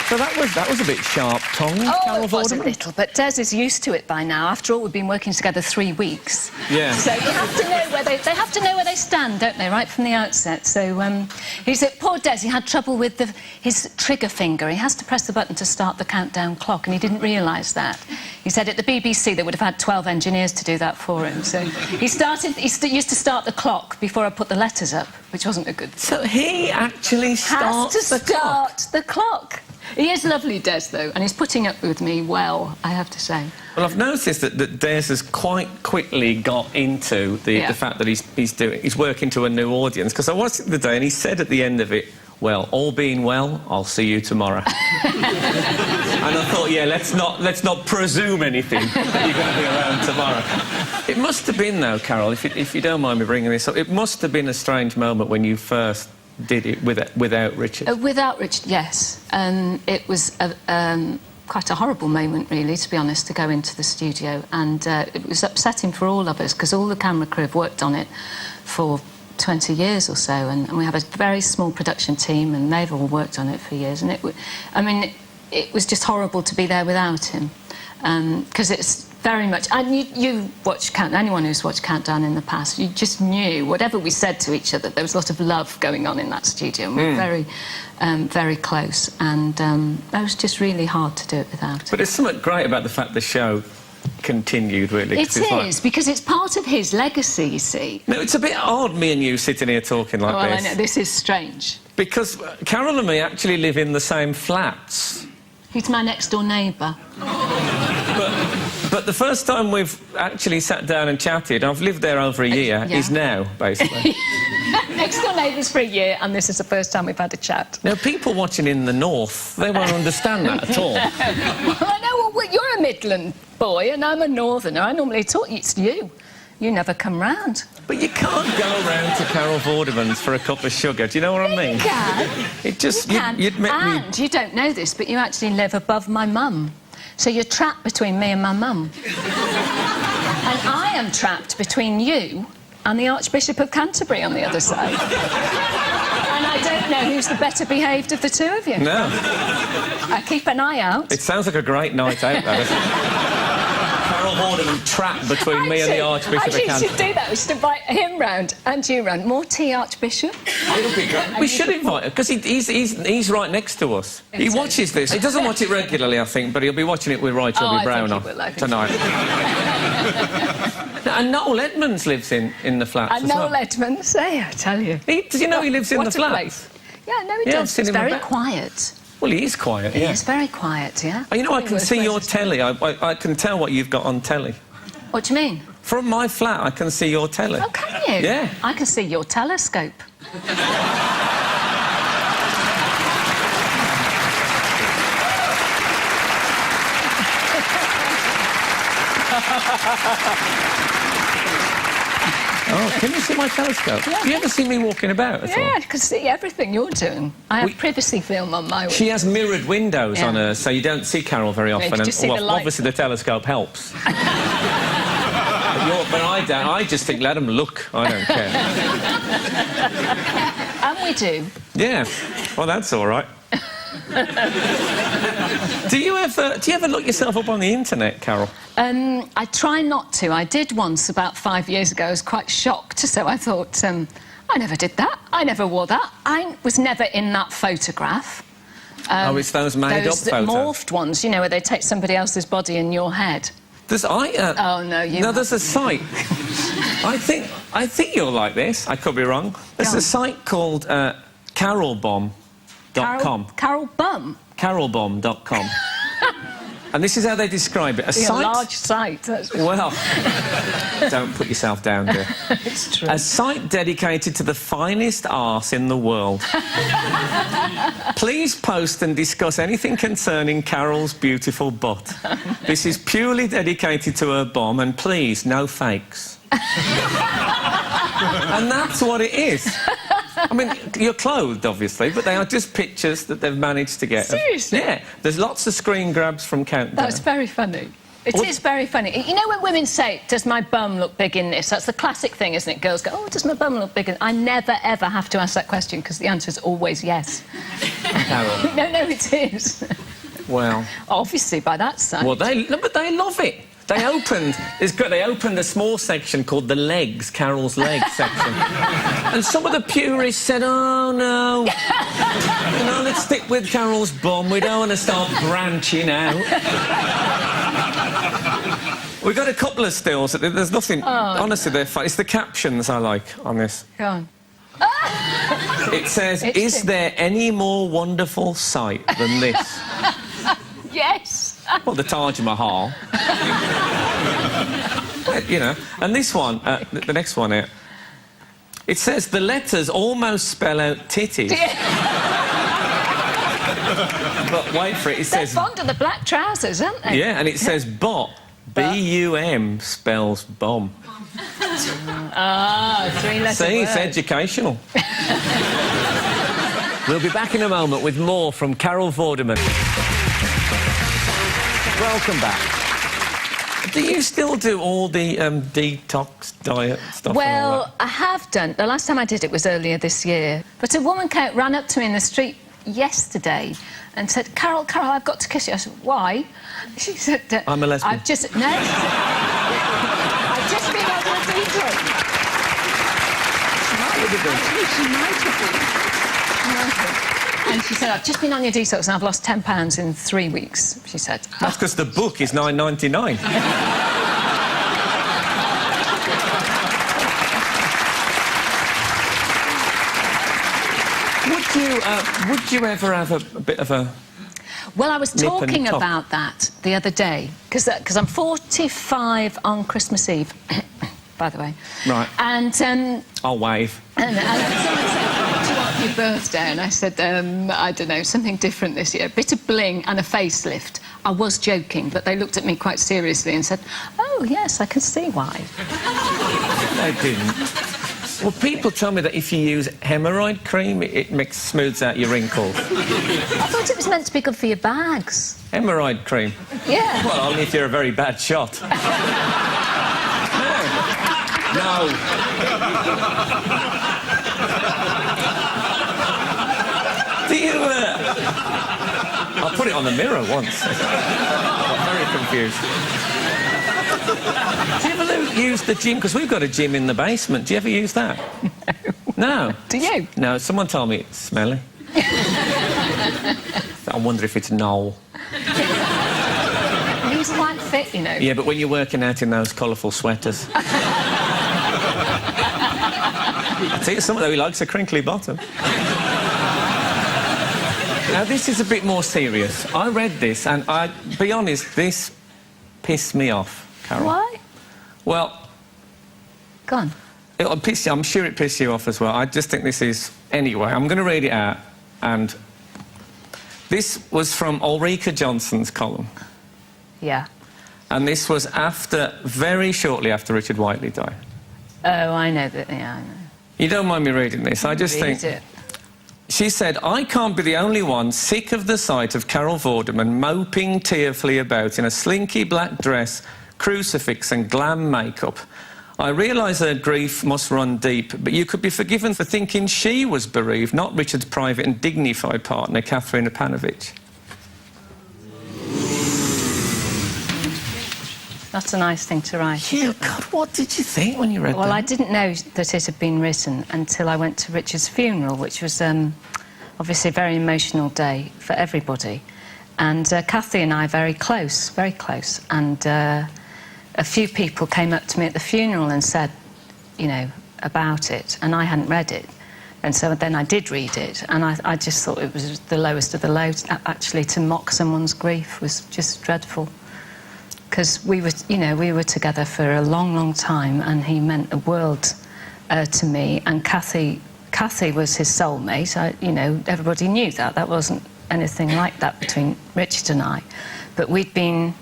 So that was a bit sharp-tongued, Carol it was a Vorderman. little, but Des is used to it by now. After all, we've been working together 3 weeks. Yeah. So you have to know where they have to know where they stand, don't they, right from the outset? So poor Des, he had trouble with his trigger finger. He has to press the button to start the countdown clock, and he didn't realise that. He said at the BBC they would have had 12 engineers to do that for him. So he used to start the clock before I put the letters up, which wasn't a good thing. So he actually starts the clock? Has to start the clock. He is lovely, Des, though, and he's putting up with me well, I have to say. Well, I've noticed that Des has quite quickly got into the fact that he's working to a new audience, because I watched it the day and he said at the end of it, well, all being well, I'll see you tomorrow. And I thought, yeah, let's not presume anything that you're going to be around tomorrow. It must have been, though, Carol, if you don't mind me bringing this up, it must have been a strange moment when you first did it without Richard. Without Richard, yes. It was quite a horrible moment, really, to be honest, to go into the studio. And it was upsetting for all of us, because all the camera crew have worked on it for 20 years or so, and we have a very small production team, and they've all worked on it for years. And it was just horrible to be there without him, because it's very much. And you watch Countdown. Anyone who's watched Countdown in the past, you just knew whatever we said to each other, there was a lot of love going on in that studio. And we were very, very close, and it was just really hard to do it without him. But there's something great about the fact the show continued, really. It is, because it's part of his legacy, you see. No, it's a bit odd, me and you sitting here talking like this. Well, I know, this is strange. Because Carol and me actually live in the same flats. He's my next-door neighbour. But the first time we've actually sat down and chatted, I've lived there over a year, is now, basically. Next-door neighbours for a year, and this is the first time we've had a chat. Now, people watching in the north, they won't understand that at all. Well, I know, well, you're a Midland boy, and I'm a northerner. I normally talk, it's you. You never come round. But you can't go round to Carol Vorderman's for a cup of sugar, do you know what I mean? You can. It just... You can. And you don't know this, but you actually live above my mum. So you're trapped between me and my mum. And I am trapped between you and the Archbishop of Canterbury on the other side. And I don't know who's the better behaved of the two of you. No. I keep an eye out. It sounds like a great night out, though, doesn't it? Carol Vorderman trapped between me and the Archbishop of Canterbury. Actually, we should do that. We should invite him round and you round. More tea, Archbishop. It'll be great. We should invite him, because he's right next to us. He watches this. He doesn't watch it regularly, I think, but he'll be watching it with Roy Chubby Brown on tonight. And Noel Edmonds lives in the flats as well. Noel Edmonds, I tell you. Does you know he lives in the flats? Place. Yeah, no, he does. He's very quiet. Well, he is quiet, yeah. He is very quiet, yeah. You know, I can see your telly. I can tell what you've got on telly. What do you mean? From my flat, I can see your telly. Oh, can you? Yeah. I can see your telescope. Oh, can you see my telescope? Yeah. Do you ever see me walking about at all? Yeah, I can see everything you're doing. I have privacy film on my... She has mirrored windows on her, so you don't see Carol very often. You just see the light. Obviously the telescope helps. But I don't. I just think, let them look. I don't care. And we do. Yeah. Well, that's all right. Do you ever look yourself up on the internet, Carol? I try not to. I did once about 5 years ago. I was quite shocked, so I thought, I never did that. I never wore that. I was never in that photograph. It's those made-up photos? Those morphed ones, you know, where they take somebody else's body in your head. Oh, no, you... No, there's a site. I think you're like this. I could be wrong. There's a site called carolbomb.com. Carol Bum? Carolbomb.com. And this is how they describe it. A large site. That's... Well, don't put yourself down, dear. It's true. A site dedicated to the finest arse in the world. Please post and discuss anything concerning Carol's beautiful butt. This is purely dedicated to her bum, and please, no fakes. And that's what it is. I mean, you're clothed, obviously, but they are just pictures that they've managed to get. Seriously? Yeah. There's lots of screen grabs from Countdown. That's very funny. It is very funny. You know when women say, does my bum look big in this? That's the classic thing, isn't it? Girls go, oh, does my bum look big in... I never, ever have to ask that question because the answer is always yes. Carol. No, it is. Well... Obviously, by that side. Well, but they love it. They opened... It's good. They opened a small section called the legs, Carol's legs section. And some of the purists said, oh, no. You know, let's stick with Carol's bum. We don't want to start branching out. We've got a couple of stills. There's nothing... honestly, they're fun. It's the captions I like on this. Go on. It says, is there any more wonderful sight than this? Yes. Well, the Taj Mahal. You know. And this one, the next one here, it says the letters almost spell out titties. But wait for it, it says... They're fond of the black trousers, aren't they? Yeah, and it says bot. B-U-M spells bomb. Three-letter See, word. it's educational. We'll be back in a moment with more from Carol Vorderman. Welcome back. Do you still do all the detox diet stuff? Well, I have done. The last time I did it was earlier this year. But a woman ran up to me in the street yesterday and said, Carol, I've got to kiss you. I said, why? She said... I'm a lesbian. I've just... No. I've just been on a detox. She might have been. And she said, I've just been on your detox and I've lost £10 in 3 weeks, she said. That's because the book is £9.99. Would you ever have a bit of a... Well, I was talking about that the other day, because I'm 45 on Christmas Eve, by the way. Right. And... I'll wave. And someone said, what do you want for your birthday? And I said, I don't know, something different this year. A bit of bling and a facelift. I was joking, but they looked at me quite seriously and said, oh, yes, I can see why. They didn't. Well, people tell me that if you use hemorrhoid cream, it smooths out your wrinkles. I thought it was meant to be good for your bags. Hemorrhoid cream? Yeah. Well, only if you're a very bad shot. No. Do you... I put it on the mirror once. Got very confused. Do you ever use the gym? Because we've got a gym in the basement. Do you ever use that? No. Do you? No, someone told me it's smelly. I wonder if it's Noel. He's quite fit, you know. Yeah, but when you're working out in those colourful sweaters... I tell you something, though, he likes a crinkly bottom. Now, this is a bit more serious. I read this, and be honest, this pissed me off, Carol. Why? Well... Go on. It'll piss you, I'm sure it pissed you off as well. I just think this is... Anyway, I'm going to read it out, and... This was from Ulrika Johnson's column. Yeah. And this was very shortly after Richard Whiteley died. Oh, I know that, yeah, I know. You don't mind me reading this? I just Read think... it. She said, I can't be the only one sick of the sight of Carol Vorderman moping tearfully about in a slinky black dress, crucifix and glam makeup. I realise her grief must run deep, but you could be forgiven for thinking she was bereaved, not Richard's private and dignified partner, Catherine Apanovich. That's a nice thing to write. Yeah, God, what did you think when you read that? Well, I didn't know that it had been written until I went to Richard's funeral, which was obviously a very emotional day for everybody. And Cathy and I very close. And a few people came up to me at the funeral and said, you know, about it, and I hadn't read it. And so then I did read it, and I just thought it was the lowest of the low. Actually, to mock someone's grief was just dreadful. Because we were together for a long, long time, and he meant the world to me. And Cathy was his soulmate. You know, everybody knew that. That wasn't anything like that between Richard and I. But we'd been,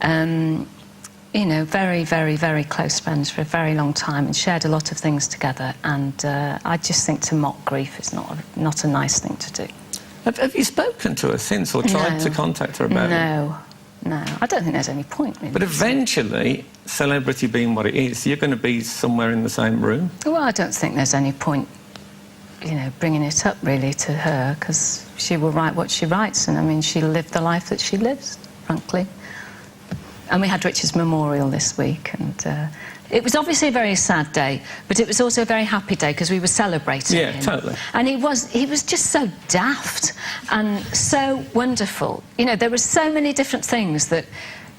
you know, very, very, very close friends for a very long time and shared a lot of things together. And I just think to mock grief is not a nice thing to do. Have you spoken to her since or tried to contact her about it? No. No, I don't think there's any point, really. But eventually, celebrity being what it is, you're going to be somewhere in the same room. Well, I don't think there's any point, you know, bringing it up, really, to her, because she will write what she writes, and, I mean, she'll live the life that she lives, frankly. And we had Richard's memorial this week, and it was obviously a very sad day, but it was also a very happy day, because we were celebrating him. Yeah, totally. And he was just so daft and so wonderful. You know, there were so many different things that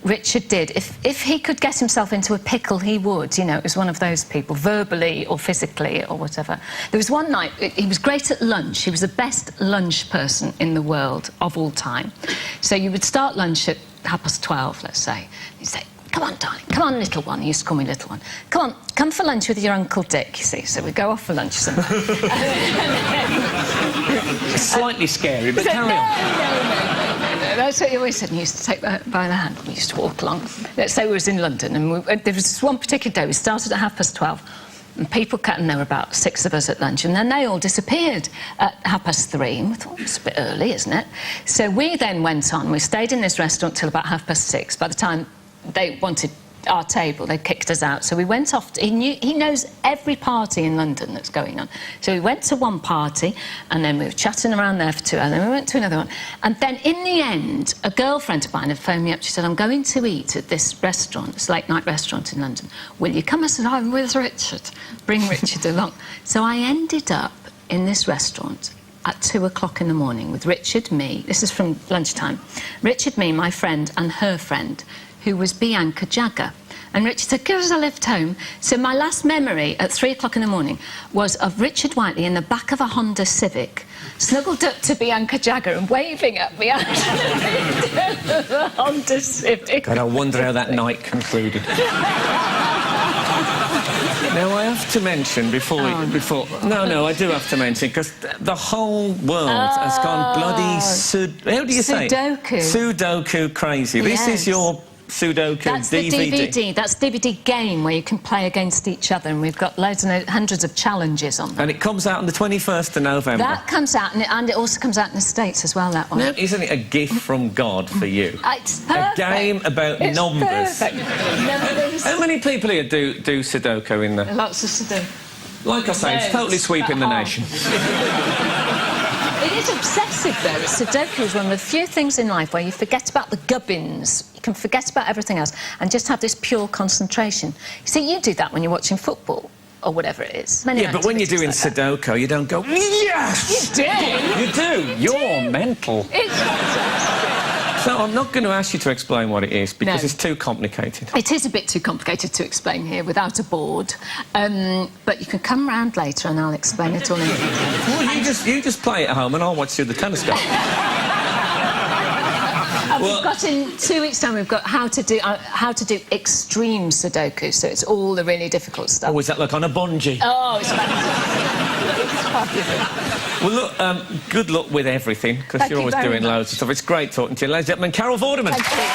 Richard did. If he could get himself into a pickle, he would. You know, it was one of those people, verbally or physically or whatever. There was one night, he was great at lunch. He was the best lunch person in the world of all time. So you would start lunch at 12:30, let's say. He'd say, "Come on, darling, come on, little one." He used to call me little one. Come for lunch with your Uncle Dick, you see. So we'd go off for lunch somewhere. It's slightly scary, but carry on. No. That's what he always said. And he used to take that by the hand. We used to walk along. Let's say we was in London, and there was this one particular day. We started at 12:30, and people and there were about 6 of us at lunch, and then they all disappeared at 3:30. And we thought, it's a bit early, isn't it? So we then went on. We stayed in this restaurant till about 6:30. By the time they wanted our table, they kicked us out. So we went off. He knows every party in London that's going on. So we went to one party, and then we were chatting around there for 2 hours, and then we went to another one. And then in the end, a girlfriend of mine had phoned me up. She said, "I'm going to eat at this restaurant, this late-night restaurant in London. Will you come?" I said, "I'm with Richard. Bring Richard along." So I ended up in this restaurant at 2 o'clock in the morning with Richard, me. This is from lunchtime. Richard, me, my friend, and her friend, who was Bianca Jagger. And Richard said, "Give us a lift home." So my last memory at 3 o'clock in the morning was of Richard Whiteley in the back of a Honda Civic, snuggled up to Bianca Jagger and waving at me out of the Honda Civic. God, I wonder how that night concluded. Now, I have to mention before... No, I do have to mention, because the whole world has gone bloody... How do you say it? Sudoku. Sudoku crazy. Yes. This is your Sudoku That's DVD. The DVD. That's DVD game where you can play against each other, and we've got loads and hundreds of challenges on them. And it comes out on the 21st of November. That comes out, and it also comes out in the States as well, that one. Now, isn't it a gift from God for you? It's perfect. A game about numbers. Perfect. Numbers. How many people here do Sudoku in there? Lots of Sudoku. Like I say, it's totally sweeping the nation. It is obsessive, though. Sudoku is one of the few things in life where you forget about the gubbins. You can forget about everything else and just have this pure concentration. You see, you do that when you're watching football or whatever it is. Yeah, but when you're doing Sudoku, you don't go, yes! You do! You do! You're mental. So I'm not going to ask you to explain what it is, because it's too complicated. It is a bit too complicated to explain here without a board. But you can come round later and I'll explain it all in detail. Well, you just play it at home and I'll watch through the telescope. We've got in 2 weeks' time. We've got how to do extreme Sudoku. So it's all the really difficult stuff. Oh, is that like on a bungee? Oh, it's fantastic. It's fabulous. Well, look, good luck with everything, because you're always doing loads of stuff. It's great talking to you, ladies and gentlemen. Carol Vorderman. Thank you.